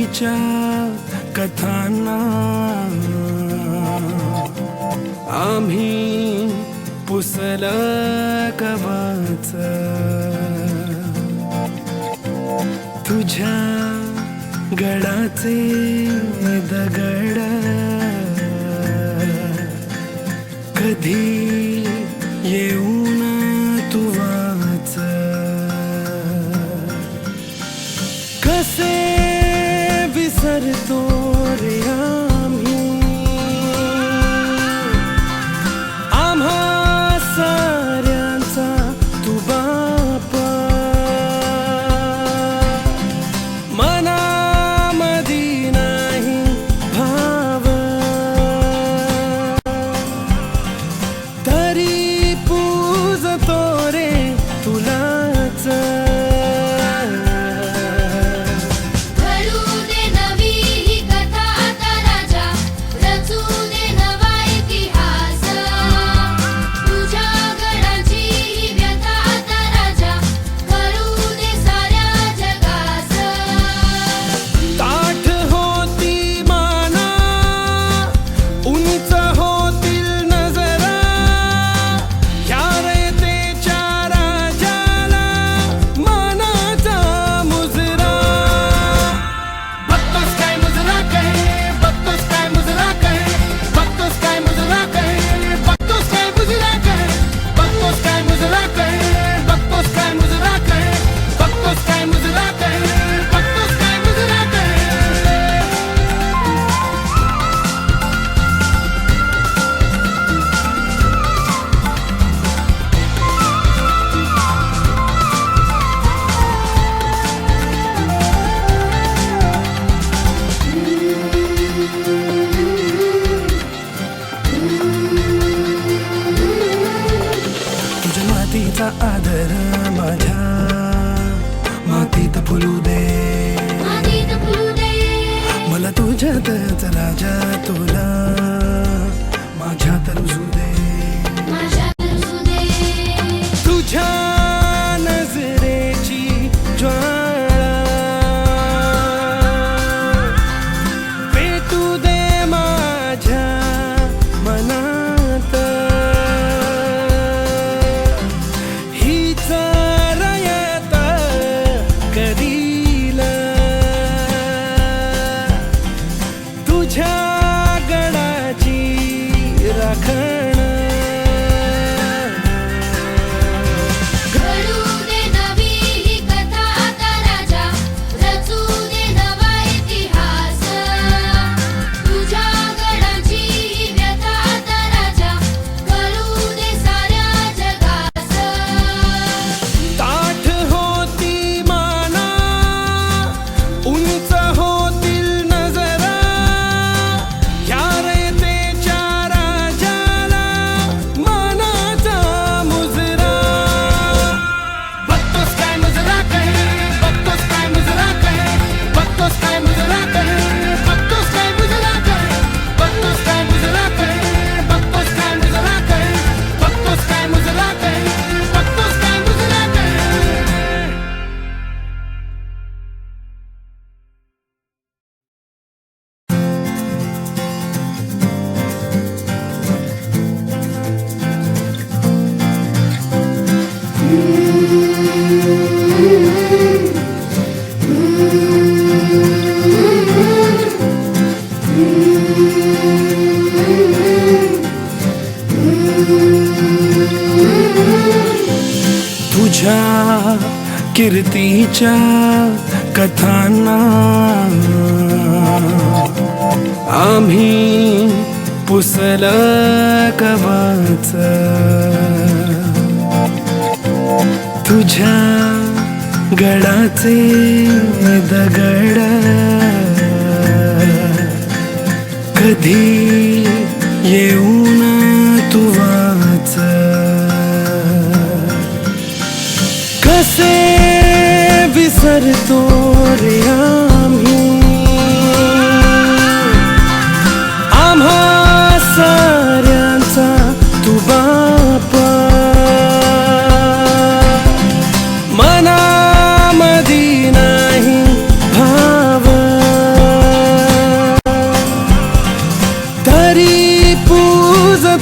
कीर्तीच्या कथांना आम्ही पुसल कवच तुझ्या गडाचे दगड कधी येऊन तू वाच कसे विसरतो रे आम्ही आम्हा साऱ्यांचा तू बापा मनामधी नाही भाव तरी पूजतो रे तुलाच मातीचा आदर माझ्या मातीत फुलू दे मला तुझ्यातच राजा तुला माझ्यात रुजू दे तुझ्या नजरेची ज्वाळा पेटू दे माझ्या मनात तुझ्या गडाची राखण तुझ्या कीर्तीच्या कथांना आम्ही पुसल कवच तुझ्या गडाचे दगड कधी येऊन तू वाच कसे विसरतो रे आम्ही आम्हा साऱ्यांचा तू बापा मनामधी नाही भाव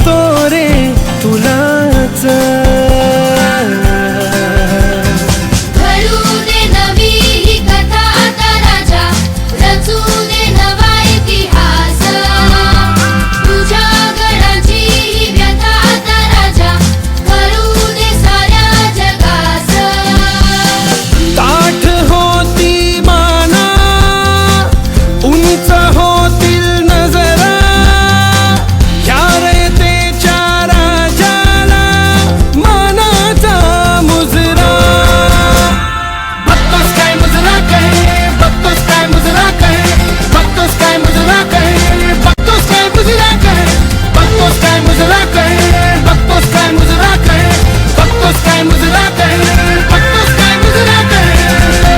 तो रे तुलाच